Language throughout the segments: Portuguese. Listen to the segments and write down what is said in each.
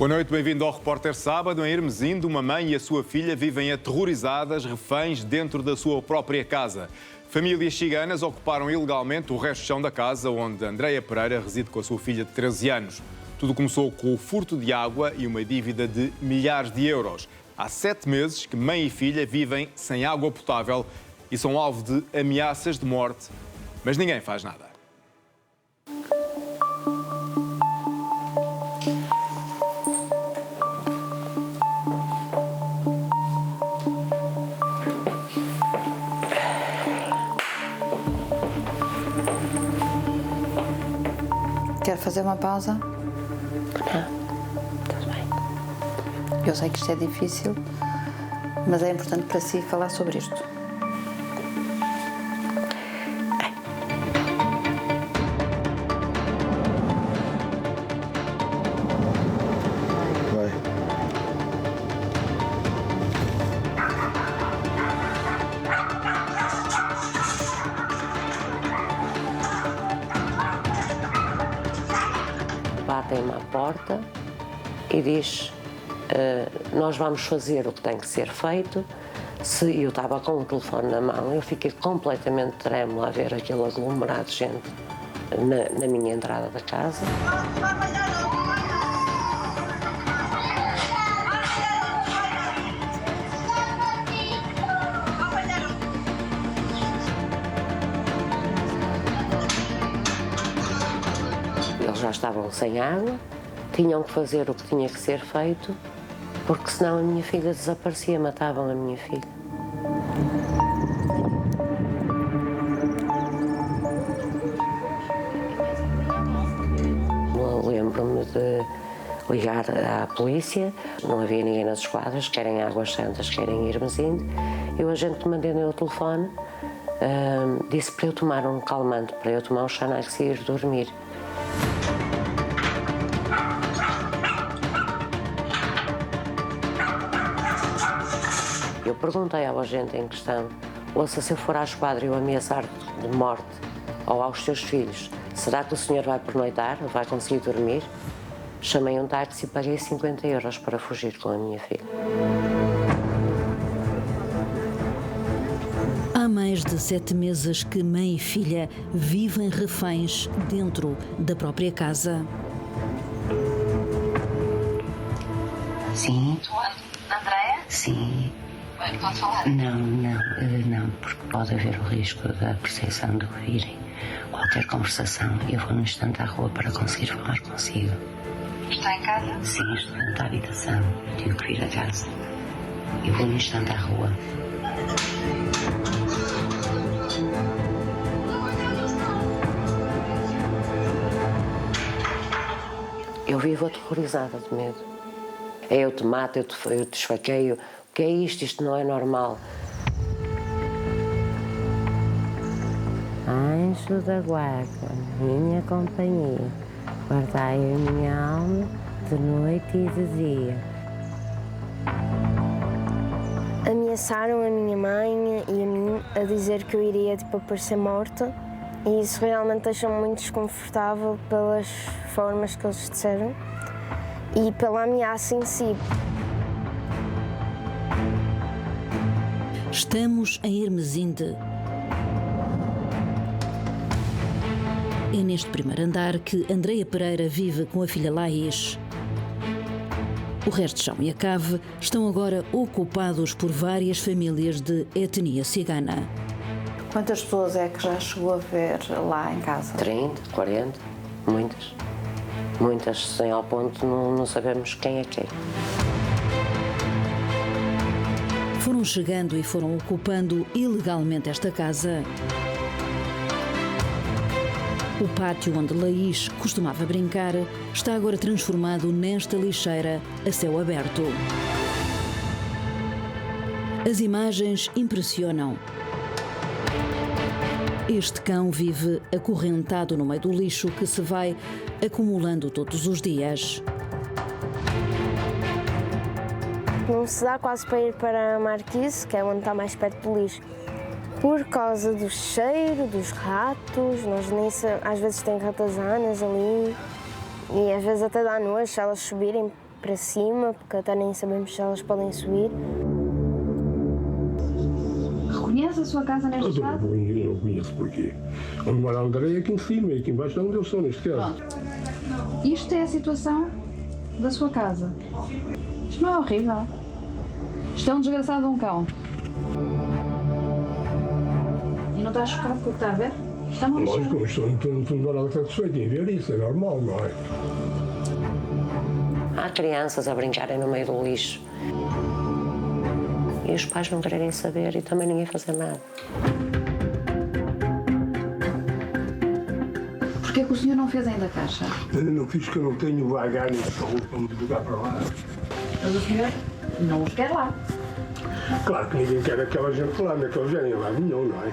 Boa noite, bem-vindo ao Repórter Sábado. Em Hermesinde, uma mãe e a sua filha vivem aterrorizadas, reféns dentro da sua própria casa. Famílias ciganas ocuparam ilegalmente o resto de chão da casa onde Andreia Pereira reside com a sua filha de 13 anos. Tudo começou com o furto de água e uma dívida de milhares de euros. Há 7 meses que mãe e filha vivem sem água potável e são alvo de ameaças de morte, mas ninguém faz nada. Quer fazer uma pausa? Não, tudo bem. Eu sei que isto é difícil, mas é importante para si falar sobre isto. Vai. Batem-me à porta e diz, nós vamos fazer o que tem que ser feito. Se eu estava com o telefone na mão, eu fiquei completamente trêmula a ver aquele aglomerado de gente na minha entrada da casa. Eles já estavam sem água, tinham que fazer o que tinha que ser feito, porque senão a minha filha desaparecia, matavam a minha filha. Lembro-me de ligar à polícia, não havia ninguém nas esquadras, querem Águas Santas, querem Hermesinde. E o agente que me atendeu o telefone disse para eu tomar um calmante, para eu tomar um Xanax e ir dormir. Eu perguntei ao agente em questão, ouça, se eu for à esquadra e eu ameaçar de morte ou aos seus filhos, será que o senhor vai pernoitar, vai conseguir dormir? Chamei um táxi e paguei 50 euros para fugir com a minha filha. Há mais de 7 meses que mãe e filha vivem reféns dentro da própria casa. Sim. Andreia? Sim. Pode falar? Não, porque pode haver o risco da percepção de ouvirem qualquer conversação. Eu vou num instante à rua para conseguir falar consigo. Está em casa? Sim, estou dentro da habitação. Tive que vir a casa. Eu vou num instante à rua. Eu vivo aterrorizada de medo. Eu te mato, eu te esfaqueio. O que é isto? Isto não é normal. Anjo da guarda, minha companhia, guardai a minha alma de noite e de dia. Ameaçaram a minha mãe e a mim a dizer que eu iria aparecer morta, e isso realmente deixou-me muito desconfortável pelas formas que eles disseram e pela ameaça em si. Estamos em Hermesinde. É neste primeiro andar que Andreia Pereira vive com a filha Laís. O resto de chão e a cave estão agora ocupados por várias famílias de etnia cigana. Quantas pessoas é que já chegou a ver lá em casa? 30, 40, muitas. Muitas, sem ao ponto não sabemos quem é quem. Foram chegando e foram ocupando ilegalmente esta casa. O pátio onde Laís costumava brincar está agora transformado nesta lixeira a céu aberto. As imagens impressionam. Este cão vive acorrentado no meio do lixo que se vai acumulando todos os dias. Não se dá quase para ir para a Marquise, que é onde está mais perto do lixo, por causa do cheiro, dos ratos. Nós às vezes tem ratazanas ali e às vezes até dá nojo se elas subirem para cima, porque até nem sabemos se elas podem subir. Reconhece a sua casa neste estado? Não conheço porquê. Onde mora a Andréia é aqui em cima, e aqui embaixo é onde eu sou, neste caso. Pronto. Isto é a situação da sua casa. Isto não é horrível? Isto é um desgraçado de um cão. E não está chocado com o que está a ver? Está muito Lógico, mas não estou nada satisfeito em ver isso, é normal, não é? Há crianças a brincarem no meio do lixo. E os pais não quererem saber e também ninguém fazer nada. Porquê que o senhor não fez ainda a caixa? Eu não fiz que eu não tenho vagar nem saúde para me divulgar para lá. Mas o senhor não os quer lá. Claro que ninguém quer aquela gente lá, naquele género, lá nenhum, não é?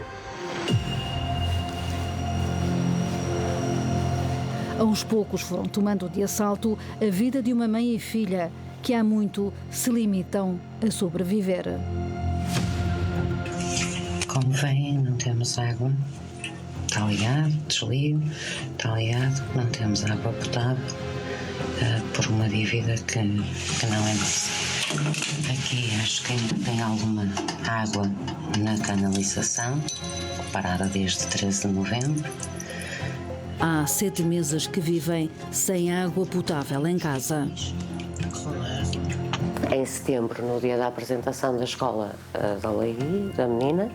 Aos poucos foram tomando de assalto a vida de uma mãe e filha que há muito se limitam a sobreviver. Como veem, não temos água. Está ligado, desligo, está ligado, não temos água potável por uma dívida que não é nossa. Aqui acho que ainda tem alguma água na canalização, parada desde 13 de novembro. Há 7 meses que vivem sem água potável em casa. Em setembro, no dia da apresentação da escola da Leigui, da menina,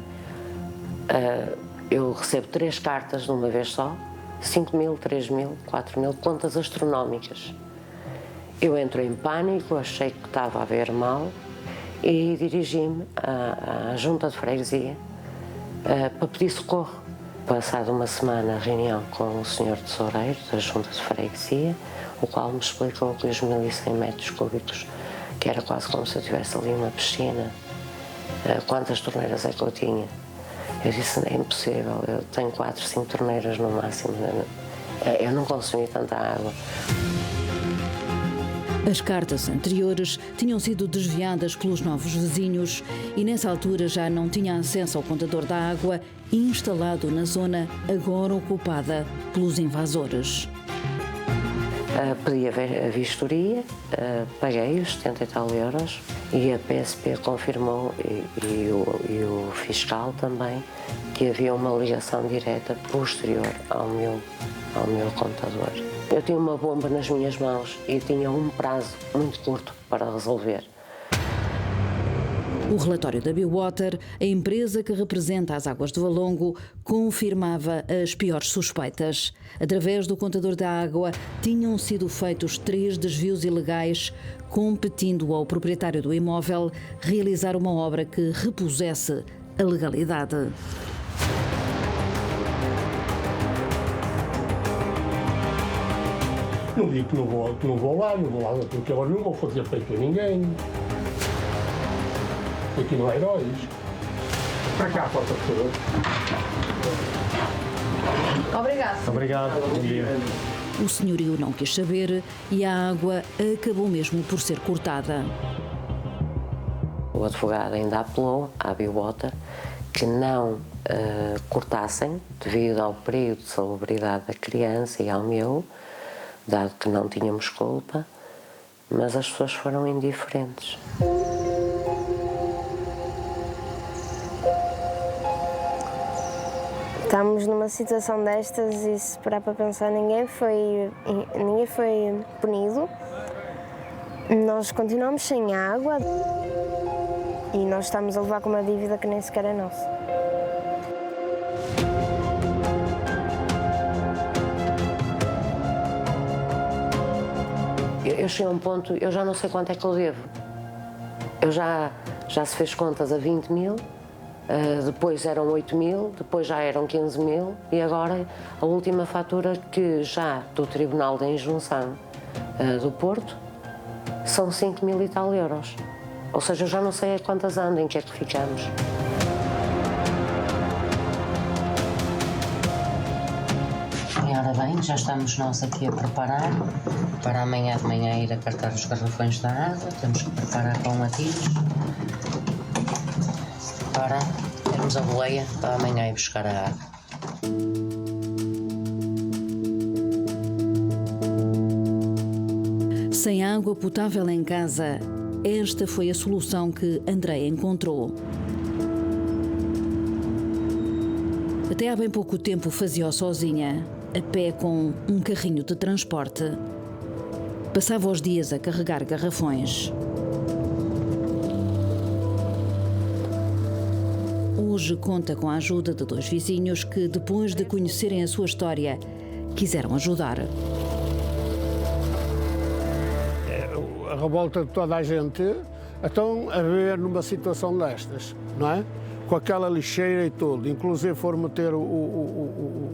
eu recebo 3 cartas de uma vez só, 5.000, 3.000, 4.000, contas astronómicas. Eu entro em pânico, achei que estava a ver mal e dirigi-me à junta de freguesia para pedir socorro. Passado uma semana, reunião com o senhor tesoureiro da junta de freguesia, o qual me explicou que os 1.100 metros cúbicos, que era quase como se eu tivesse ali uma piscina, quantas torneiras é que eu tinha? Eu disse, é impossível, eu tenho 4, 5 torneiras no máximo, eu não consumi tanta água. As cartas anteriores tinham sido desviadas pelos novos vizinhos e nessa altura já não tinha acesso ao contador da água instalado na zona agora ocupada pelos invasores. Pedi a vistoria, paguei os 70 e tal euros e a PSP confirmou e o fiscal também que havia uma ligação direta posterior ao meu contador. Eu tinha uma bomba nas minhas mãos e tinha um prazo muito curto para resolver. O relatório da Biwater, a empresa que representa as águas do Valongo, confirmava as piores suspeitas. Através do contador da água, tinham sido feitos 3 desvios ilegais, competindo ao proprietário do imóvel realizar uma obra que repusesse a legalidade. Não digo que não vou lá, porque agora não vou fazer feito a ninguém. Aqui não há heróis. Para cá, porta por favor. Obrigado. Obrigado, bom dia. O senhorio não quis saber e a água acabou mesmo por ser cortada. O advogado ainda apelou à Biwater que não cortassem devido ao período de salubridade da criança e ao meu, dado que não tínhamos culpa, mas as pessoas foram indiferentes. Estamos numa situação destas e se parar para pensar, ninguém foi punido. Nós continuamos sem água e nós estamos a levar com uma dívida que nem sequer é nossa. Eu cheguei a um ponto, eu já não sei quanto é que eu devo. Eu já se fez contas a 20.000, depois eram 8.000, depois já eram 15.000 e agora a última fatura que já do Tribunal da Injunção do Porto são 5.000 e tal euros. Ou seja, eu já não sei a quantas andam, em que é que ficamos. Ora bem, já estamos nós aqui a preparar para amanhã de manhã ir a cartar os garrafões da água. Temos que preparar com latilhos para termos a boleia para amanhã ir buscar a água. Sem água potável em casa, esta foi a solução que Andreia encontrou. Até há bem pouco tempo fazia-o sozinha, a pé com um carrinho de transporte. Passava os dias a carregar garrafões. Hoje conta com a ajuda de 2 vizinhos que, depois de conhecerem a sua história, quiseram ajudar. A revolta de toda a gente, então a ver numa situação destas, não é? Com aquela lixeira e tudo, inclusive for meter o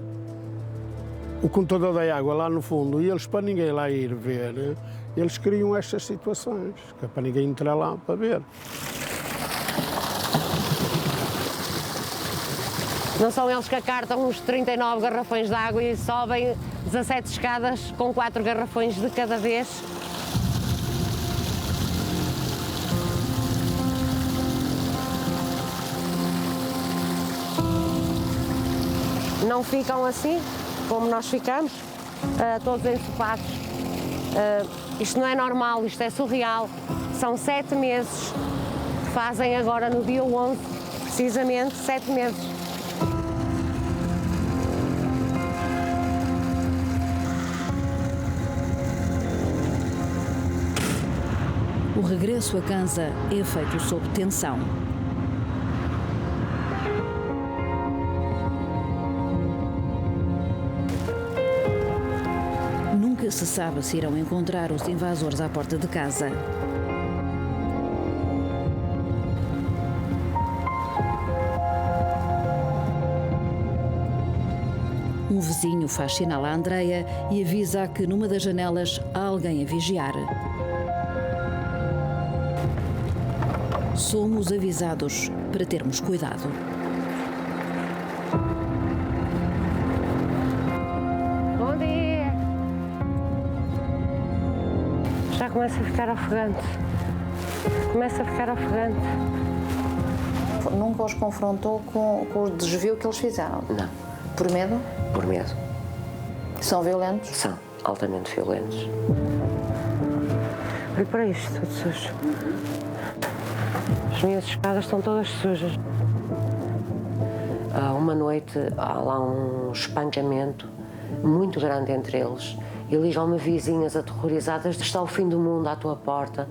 contador da água lá no fundo, e eles, para ninguém lá ir ver, eles criam estas situações, que é para ninguém entrar lá para ver. Não são eles que acartam os 39 garrafões de água e sobem 17 escadas com 4 garrafões de cada vez? Não ficam assim, como nós ficamos, todos ensopados. Isto não é normal, isto é surreal. São 7 meses, fazem agora no dia 11, precisamente 7 meses. O regresso a casa é feito sob tensão. Nunca se sabe se irão encontrar os invasores à porta de casa. Um vizinho faz sinal a Andreia e avisa que numa das janelas há alguém a vigiar. Somos avisados para termos cuidado. Bom dia! Já começa a ficar ofegante. Começa a ficar ofegante. Nunca os confrontou com o desvio que eles fizeram? Não. Por medo? Por medo. São violentos? São altamente violentos. Olha para isto, tudo sujo. As minhas escadas estão todas sujas. Uma noite há lá um espancamento muito grande entre eles e ligam-me vizinhas aterrorizadas: está o fim do mundo à tua porta,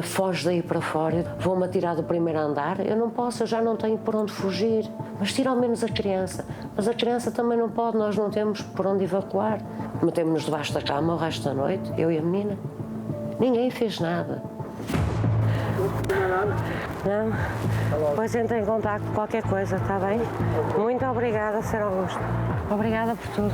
foge daí para fora, vou-me atirar do primeiro andar. Eu não posso, eu já não tenho por onde fugir, mas tira ao menos a criança. Mas a criança também não pode, nós não temos por onde evacuar. Metemos-nos debaixo da cama o resto da noite, eu e a menina. Ninguém fez nada. Não? Depois entra em contacto com qualquer coisa, está bem? Muito obrigada, Sr. Augusto. Obrigada por tudo.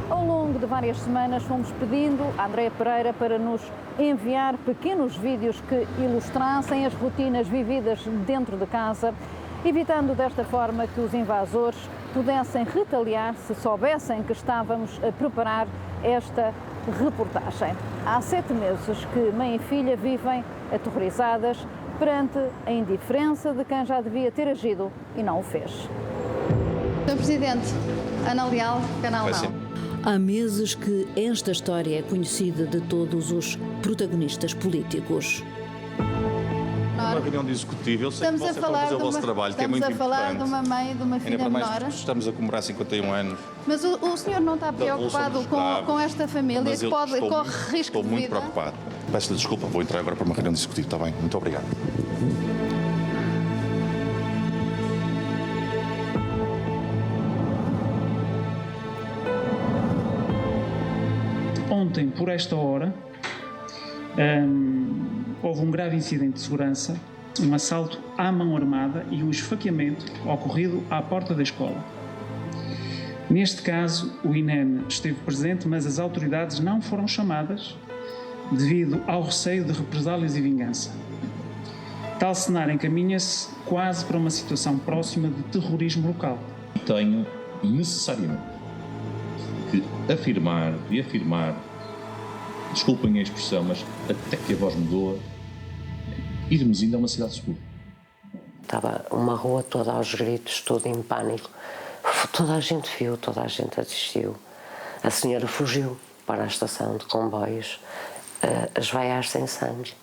Ao longo de várias semanas fomos pedindo a Andreia Pereira para nos enviar pequenos vídeos que ilustrassem as rotinas vividas dentro de casa, evitando desta forma que os invasores pudessem retaliar se soubessem que estávamos a preparar esta reportagem. Há 7 meses que mãe e filha vivem aterrorizadas perante a indiferença de quem já devia ter agido e não o fez. Sr. Presidente, Ana Leal, Canal Não. Há meses que esta história é conhecida de todos os protagonistas políticos. Uma reunião de executivo, eu sei que vocês estão a fazer o vosso trabalho, que é muito importante. Estamos a falar de uma mãe e de uma filha menor. Estamos a comemorar 51 anos. Mas o senhor não está preocupado com esta família que corre risco de vida? Estou muito preocupado. Peço-lhe desculpa, vou entrar agora para uma reunião de executivo, está bem? Muito obrigado. Ontem, por esta hora, houve um grave incidente de segurança, um assalto à mão armada e um esfaqueamento ocorrido à porta da escola. Neste caso, o INEM esteve presente, mas as autoridades não foram chamadas devido ao receio de represálias e vingança. Tal cenário encaminha-se quase para uma situação próxima de terrorismo local. Tenho necessariamente que afirmar, desculpem a expressão, mas até que a voz me doa, irmos ainda a uma cidade segura. Estava uma rua toda aos gritos, tudo em pânico. Toda a gente viu, toda a gente assistiu. A senhora fugiu para a estação de comboios, a esvaiar sem sangue.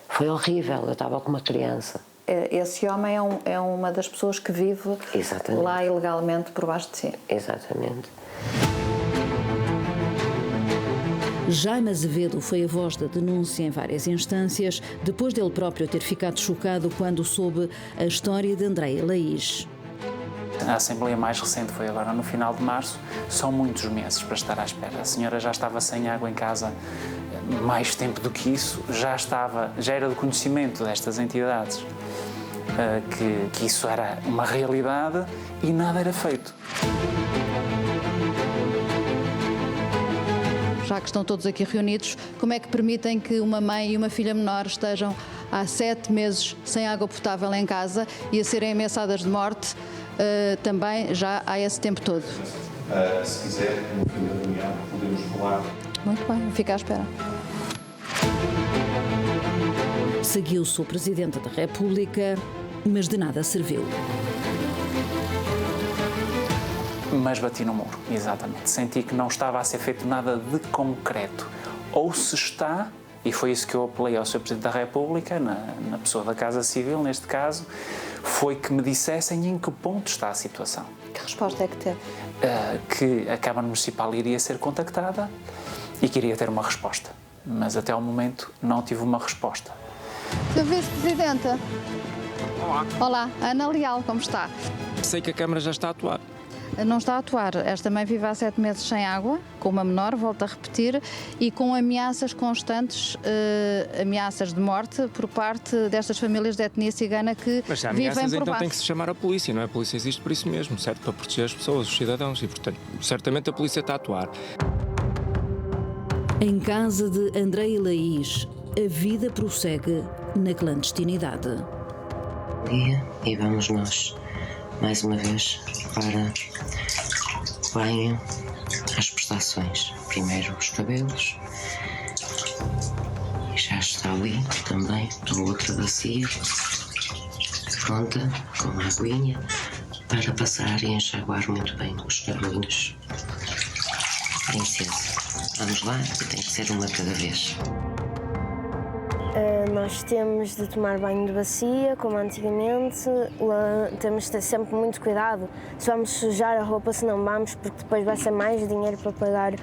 Foi horrível, eu estava com uma criança. Esse homem é uma das pessoas que vive Exatamente. Lá ilegalmente por baixo de si. Exatamente. Jaime Azevedo foi a voz da denúncia em várias instâncias, depois dele próprio ter ficado chocado quando soube a história de Andreia Laís. A Assembleia mais recente foi agora no final de março. São muitos meses para estar à espera. A senhora já estava sem água em casa mais tempo do que isso. Já era do conhecimento destas entidades que isso era uma realidade e nada era feito. Já que estão todos aqui reunidos, como é que permitem que uma mãe e uma filha menor estejam há 7 meses sem água potável em casa e a serem ameaçadas de morte também já há esse tempo todo? Se quiser, no fim da reunião, podemos falar. Muito bem, fica à espera. Seguiu-se o Presidente da República, mas de nada serviu. Mas bati no muro, exatamente. Senti que não estava a ser feito nada de concreto. Ou se está, e foi isso que eu apelei ao Sr. Presidente da República, na pessoa da Casa Civil, neste caso, foi que me dissessem em que ponto está a situação. Que resposta é que teve? Que a Câmara Municipal iria ser contactada e que iria ter uma resposta. Mas até ao momento não tive uma resposta. Sr. Vice-Presidente. Olá. Olá, Ana Leal, como está? Sei que a Câmara já está a atuar. Não está a atuar. Esta mãe vive há 7 meses sem água, com uma menor, volto a repetir, e com ameaças constantes, ameaças de morte por parte destas famílias de etnia cigana que Mas se há vivem ameaças, por então baixo. tem que se chamar a polícia, não é? A polícia existe por isso mesmo, certo? Para proteger as pessoas, os cidadãos, e portanto, certamente a polícia está a atuar. Em casa de Andreia Laís, a vida prossegue na clandestinidade. E vamos nós, mais uma vez, para o banho, as prestações. Primeiro os cabelos, e já está ali também a outra bacia, pronta, com a aguinha, para passar e enxaguar muito bem os cabelinhos. Princesa, vamos lá, tem que ser uma cada vez. Nós temos de tomar banho de bacia, como antigamente. Temos de ter sempre muito cuidado. Se vamos sujar a roupa, se não vamos, porque depois vai ser mais dinheiro para pagar.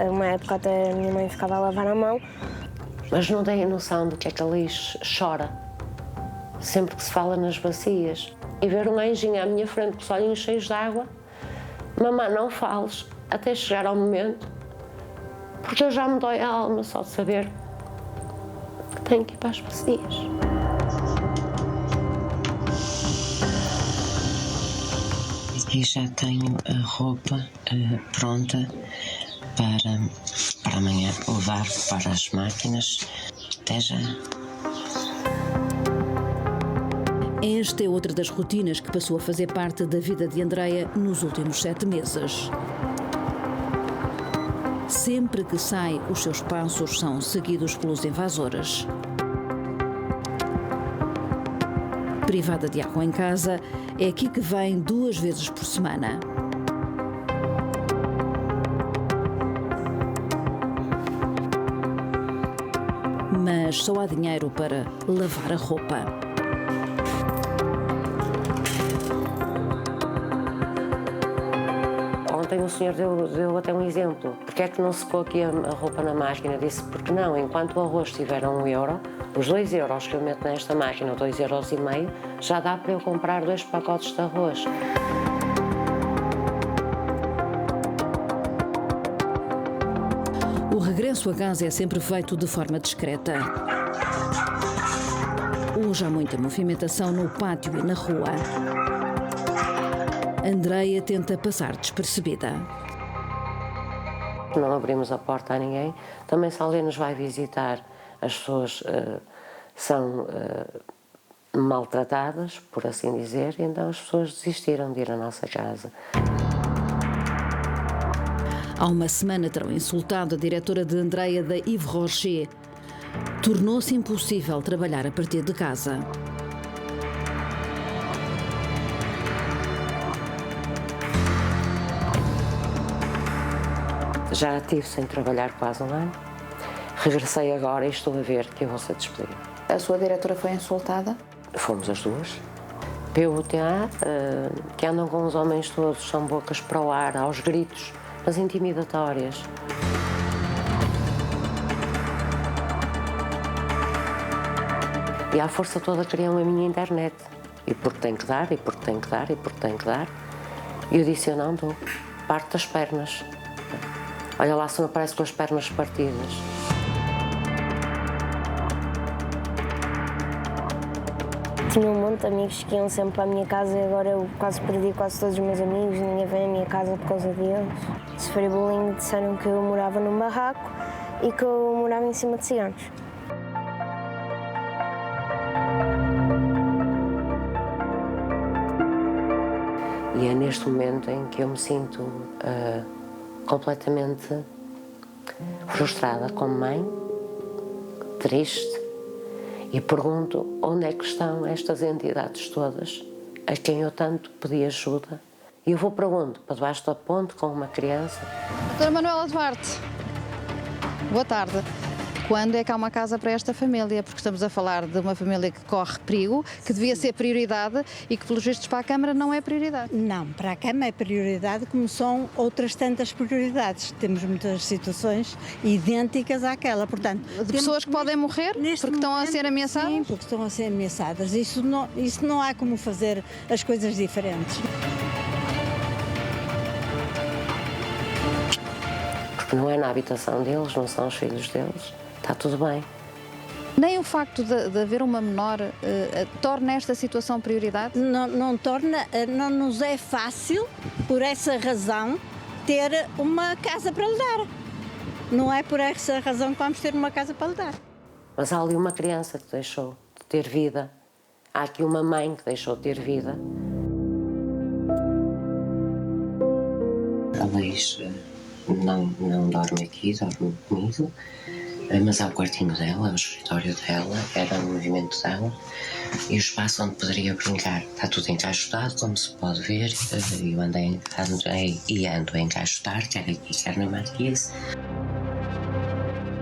Uma época até a minha mãe ficava a lavar a mão. Mas não têm noção do que é que a Laís chora. Sempre que se fala nas bacias. E ver um anjinho à minha frente com os olhinhos cheios de água. Mamã, não fales, até chegar ao momento. Porque eu já me dói a alma só de saber que tenho que ir para as bacias. E já tenho a roupa pronta para amanhã levar para as máquinas. Até já. Esta é outra das rotinas que passou a fazer parte da vida de Andreia nos últimos 7 meses. Sempre que sai, os seus passos são seguidos pelos invasores. Privada de água em casa, é aqui que vem 2 vezes por semana. Mas só há dinheiro para lavar a roupa. Ontem o senhor deu até um exemplo. Porque é que não se pôs aqui a roupa na máquina? Disse, porque não, enquanto o arroz estiver a €1, os 2 euros que eu meto nesta máquina, 2,5 €, já dá para eu comprar 2 pacotes de arroz. O regresso a casa é sempre feito de forma discreta. Hoje há muita movimentação no pátio e na rua. Andreia tenta passar despercebida. Não abrimos a porta a ninguém. Também se alguém nos vai visitar, as pessoas são maltratadas, por assim dizer, e então as pessoas desistiram de ir à nossa casa. Há uma semana terão insultado a diretora de Andreia da Yves Rocher. Tornou-se impossível trabalhar a partir de casa. Já estive sem trabalhar quase um ano. Regressei agora e estou a ver que eu vou ser despedida. A sua diretora foi insultada? Fomos as duas. PUTA, que andam com os homens todos, são bocas para o ar, aos gritos, mas intimidatórias. E à força toda queriam a minha internet. E porque tem que dar, e porque tem que dar, e porque tem que dar. E eu disse, eu não dou. Parte das pernas. Olha lá se me aparece com as pernas partidas. Tinha um monte de amigos que iam sempre para a minha casa e agora eu quase perdi quase todos os meus amigos, ninguém vem à minha casa por causa deles. Sofri bullying, disseram que eu morava num barraco e que eu morava em cima de ciganos. E é neste momento em que eu me sinto completamente frustrada como mãe, triste, e pergunto onde é que estão estas entidades todas a quem eu tanto pedi ajuda. E eu vou para onde? Para debaixo da ponte com uma criança? Doutora Manuela Duarte, boa tarde. Quando é que há uma casa para esta família? Porque estamos a falar de uma família que corre perigo, que devia ser prioridade e que, pelos vistos, para a Câmara não é prioridade. Não, para a Câmara é prioridade, como são outras tantas prioridades. Temos muitas situações idênticas àquela, portanto... De pessoas que podem morrer porque estão a ser ameaçadas? Sim, porque estão a ser ameaçadas. Isso não há como fazer as coisas diferentes. Porque não é na habitação deles, não são os filhos deles. Está tudo bem. Nem o facto de haver uma menor torna esta situação prioridade? Não torna, não nos é fácil, por essa razão, ter uma casa para lhe dar. Não é por essa razão que vamos ter uma casa para lhe dar. Mas há ali uma criança que deixou de ter vida. Há aqui uma mãe que deixou de ter vida. A Leis não dorme aqui, dorme comigo. Mas há o quartinho dela, o escritório dela, era o movimento dela e o espaço onde poderia brincar. Está tudo encaixotado, como se pode ver. Eu ando a encaixotar, quer aqui, quer na marquise.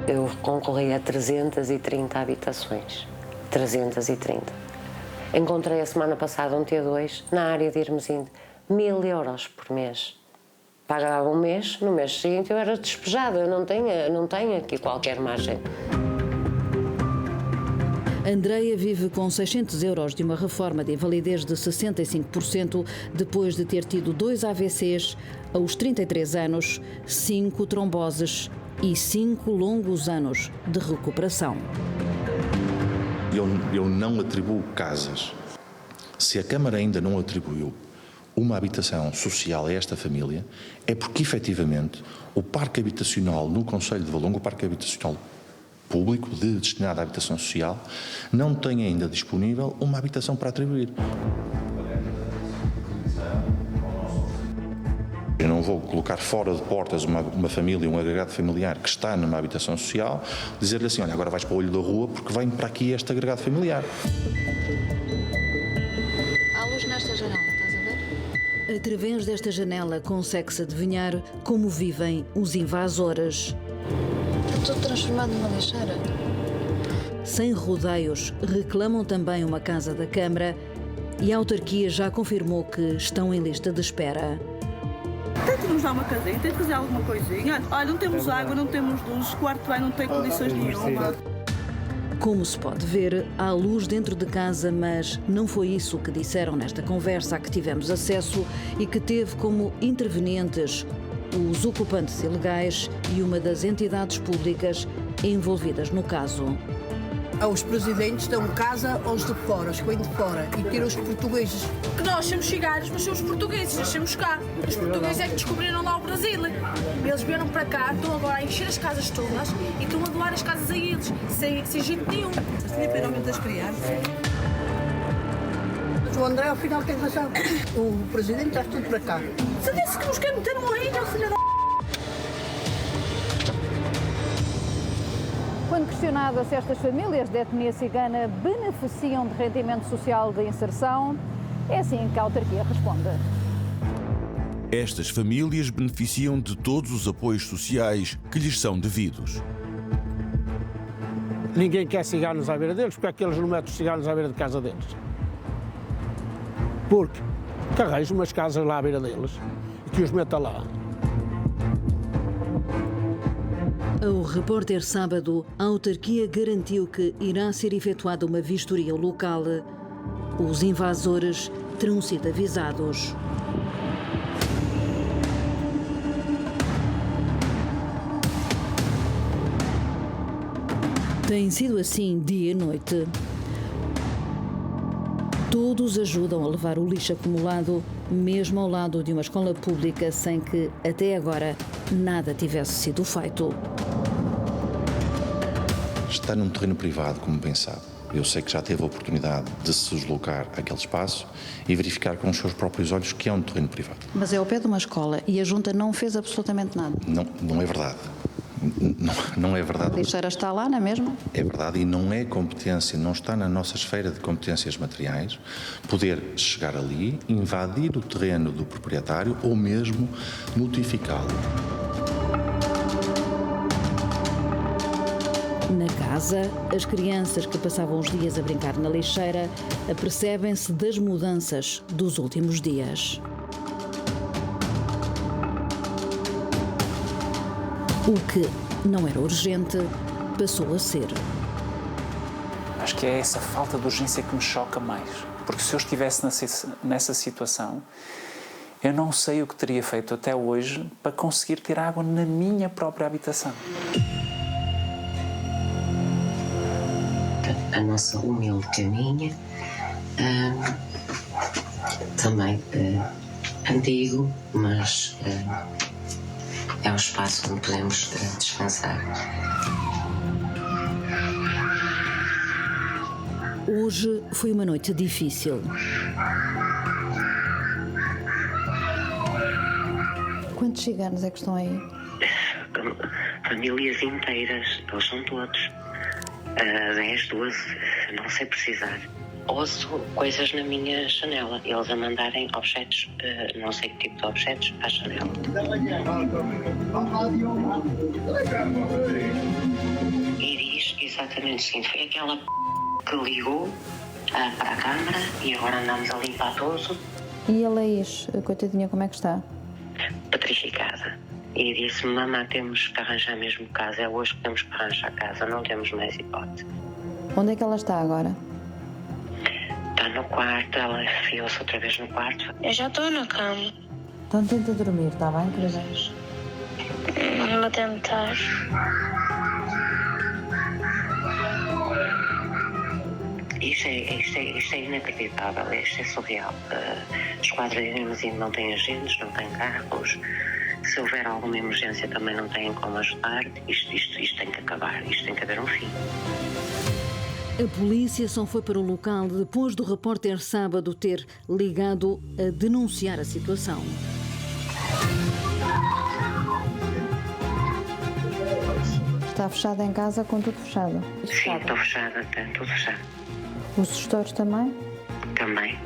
Eu concorri a 330 habitações. 330. Encontrei a semana passada um T2 na área de Hermesinde. 1000 euros por mês. Pagava um mês, no mês seguinte eu era despejada, eu não tenho aqui qualquer margem. Andreia vive com 600 euros de uma reforma de invalidez de 65% depois de ter tido 2 AVCs aos 33 anos, 5 tromboses e 5 longos anos de recuperação. Eu não atribuo casas. Se a Câmara ainda não atribuiu uma habitação social a esta família, é porque, efetivamente, o parque habitacional no Concelho de Valongo, o parque habitacional público destinado à habitação social, não tem ainda disponível uma habitação para atribuir. Eu não vou colocar fora de portas uma família, um agregado familiar que está numa habitação social, dizer-lhe assim, olha, agora vais para o olho da rua porque vem para aqui este agregado familiar. Há luz nesta janela, estás a ver? Através desta janela consegue-se adivinhar como vivem os invasores. Está tudo transformado numa lixeira. Sem rodeios, reclamam também uma casa da Câmara e a autarquia já confirmou que estão em lista de espera. Tente nos dar uma casinha, tente fazer alguma coisinha. Olha, não temos água, não temos luz, o quarto bem não tem condições nenhuma. Como se pode ver, há luz dentro de casa, mas não foi isso que disseram nesta conversa a que tivemos acesso e que teve como intervenientes os ocupantes ilegais e uma das entidades públicas envolvidas no caso. Os presidentes dão casa aos de fora, os que vêm de fora, e tiram os portugueses. Que nós somos ciganos, mas somos portugueses, nascemos cá. Os portugueses é que descobriram lá o Brasil. Eles vieram para cá, estão agora a encher as casas todas e estão a doar as casas a eles, sem jeito nenhum. Mas tinha pena das crianças. Mas o André, ao final, tem razão. O presidente traz tudo para cá. Se disse que nos quer meter uma ilha, filha da... Quando questionada se estas famílias de etnia cigana beneficiam de rendimento social de inserção, é assim que a autarquia responde. Estas famílias beneficiam de todos os apoios sociais que lhes são devidos. Ninguém quer ciganos à beira deles, porque é que eles não metem os ciganos à beira de casa deles? Porque arranjam umas casas lá à beira deles e que os meta lá. Ao Repórter Sábado, a autarquia garantiu que irá ser efetuada uma vistoria local. Os invasores terão sido avisados. Tem sido assim dia e noite. Todos ajudam a levar o lixo acumulado, mesmo ao lado de uma escola pública, sem que, até agora, nada tivesse sido feito. Está num terreno privado, como bem sabe. Eu sei que já teve a oportunidade de se deslocar àquele espaço e verificar com os seus próprios olhos que é um terreno privado. Mas é ao pé de uma escola e a Junta não fez absolutamente nada. Não é verdade. Não é verdade. A lixeira está lá, não é mesmo? É verdade, e não é competência, não está na nossa esfera de competências materiais poder chegar ali, invadir o terreno do proprietário ou mesmo notificá-lo. Na casa, as crianças que passavam os dias a brincar na lixeira apercebem-se das mudanças dos últimos dias. O que não era urgente passou a ser. Acho que é essa falta de urgência que me choca mais. Porque se eu estivesse nessa situação, eu não sei o que teria feito até hoje para conseguir ter água na minha própria habitação. A nossa humilde caminha, também antigo, mas é um espaço onde podemos descansar. Hoje foi uma noite difícil. Quantos ciganos é que estão aí? Famílias inteiras, eles são todos. 10, 12, não sei precisar. Ouço coisas na minha janela, eles a mandarem objetos, não sei que tipo de objetos, à janela. E diz exatamente o seguinte: foi aquela que ligou para a câmara e agora andamos a limpar tudo. E a Laís, coitadinha, como é que está? Petrificada. E disse-me: mamãe, temos que arranjar mesmo casa, é hoje que temos que arranjar casa, não temos mais hipótese. Onde é que ela está agora? Está no quarto, ela enfiou-se outra vez no quarto. Eu já estou na cama. Então tenta dormir, está bem, querida? Vou tentar. Isto é inacreditável, isto é surreal. Os quadros de Irmesino não têm agentes, não têm carros. Se houver alguma emergência também não têm como ajudar. Isto tem que acabar, isto tem que haver um fim. A polícia só foi para o local depois do Repórter Sábado ter ligado a denunciar a situação. Está fechada em casa, com tudo fechado? Sim, estou fechada, está tudo fechado. Os gestores também? Também.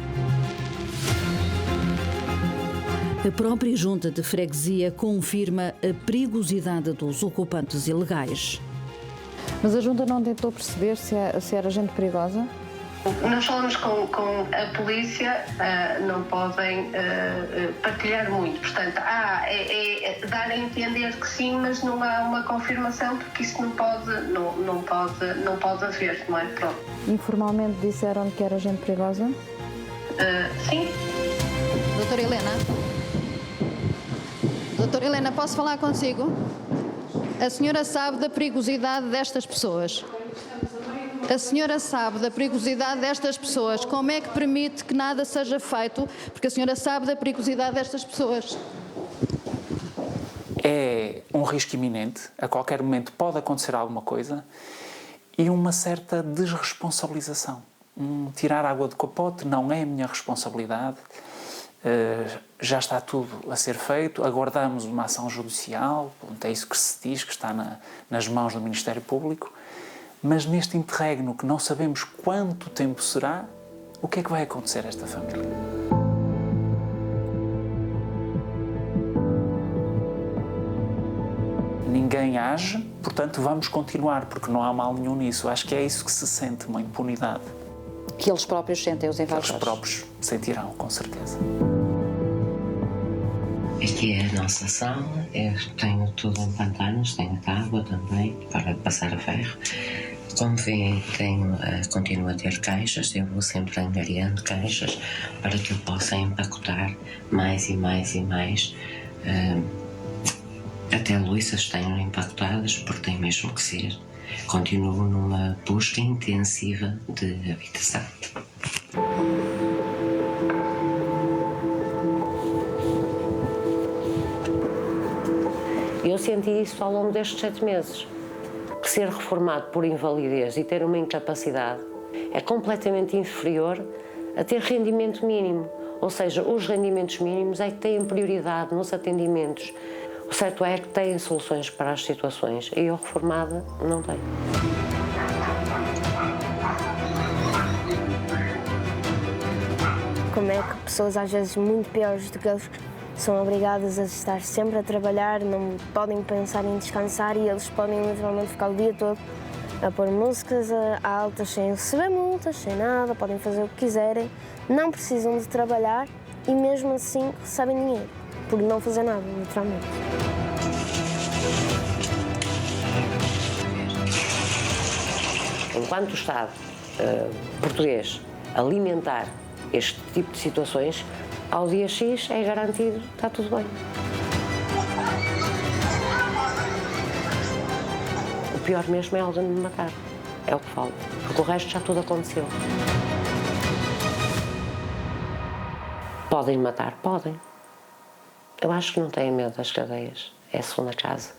A própria Junta de Freguesia confirma a perigosidade dos ocupantes ilegais. Mas a Junta não tentou perceber se era gente perigosa? Nós falamos com a polícia, não podem partilhar muito. Portanto, é dar a entender que sim, mas não há uma confirmação, porque isso não pode haver, não é? Pronto. Informalmente disseram que era gente perigosa? Sim. Doutora Helena? Doutora Helena, posso falar consigo? A senhora sabe da perigosidade destas pessoas? A senhora sabe da perigosidade destas pessoas? Como é que permite que nada seja feito? Porque a senhora sabe da perigosidade destas pessoas. É um risco iminente, a qualquer momento pode acontecer alguma coisa, e uma certa desresponsabilização. Tirar água do capote não é a minha responsabilidade, já está tudo a ser feito, aguardamos uma ação judicial, é isso que se diz, que está nas mãos do Ministério Público, mas neste interregno que não sabemos quanto tempo será, o que é que vai acontecer a esta família? ninguém age, portanto vamos continuar, porque não há mal nenhum nisso. Acho que é isso que se sente, uma impunidade. Que eles próprios sentem, os invasores? Eles próprios sentirão, com certeza. Aqui é a nossa sala, eu tenho tudo em pantanas, tenho tábua também para passar a ferro. Como veem, continuo a ter caixas, eu vou sempre angariando caixas para que eu possa empacotar mais e mais e mais. Até louças tenho empacotadas, porque tem mesmo que ser. Continuo numa busca intensiva de habitação. Eu senti isso ao longo destes 7 meses. Que ser reformado por invalidez e ter uma incapacidade é completamente inferior a ter rendimento mínimo. Ou seja, os rendimentos mínimos é que têm prioridade nos atendimentos. O certo é que têm soluções para as situações e eu, reformada, não tenho. Como é que pessoas, às vezes muito piores do que eles, são obrigadas a estar sempre a trabalhar, não podem pensar em descansar e eles podem literalmente ficar o dia todo a pôr músicas altas, sem receber multas, sem nada, podem fazer o que quiserem, não precisam de trabalhar e mesmo assim recebem dinheiro, por não fazer nada, literalmente. Enquanto o Estado português alimentar este tipo de situações, ao dia X é garantido, está tudo bem. O pior mesmo é o de me matar, é o que falta, porque o resto já tudo aconteceu. Podem matar? Podem. Eu acho que não têm medo das cadeias, é a segunda casa,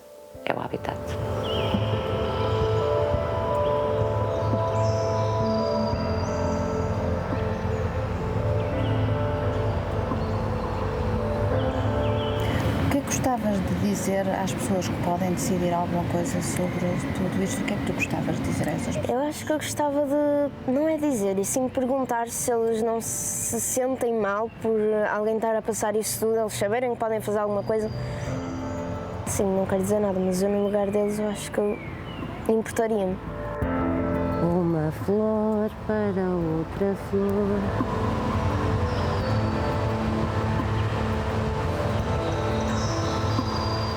é o habitat. Gostavas de dizer às pessoas que podem decidir alguma coisa sobre tudo isto? O que é que tu gostavas de dizer a essas pessoas? Eu acho que eu gostava de, não é dizer, e sim perguntar se eles não se sentem mal por alguém estar a passar isso tudo, eles saberem que podem fazer alguma coisa. Sim, não quero dizer nada, mas eu no lugar deles eu acho que eu importaria-me. Uma flor para outra flor.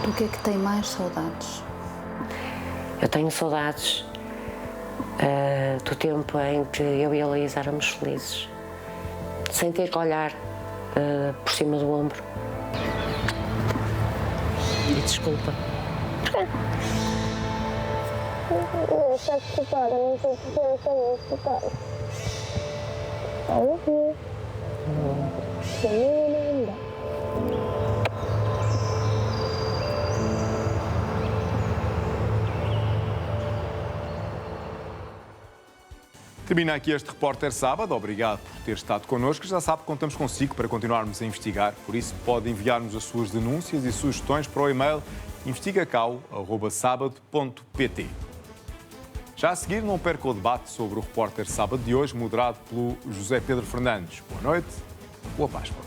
Do que é que tem mais saudades? Eu tenho saudades do tempo em que eu e a Laís éramos felizes, sem ter que olhar por cima do ombro. E desculpa. Não, está desculpada, não sei se eu estou desculpada. Olha aqui. Não dá. Termina aqui este Repórter Sábado. Obrigado por ter estado connosco. Já sabe que contamos consigo para continuarmos a investigar. Por isso, pode enviar-nos as suas denúncias e sugestões para o e-mail investigacau@sabado.pt. Já a seguir, não perca o debate sobre o Repórter Sábado de hoje, moderado pelo José Pedro Fernandes. Boa noite, boa Páscoa.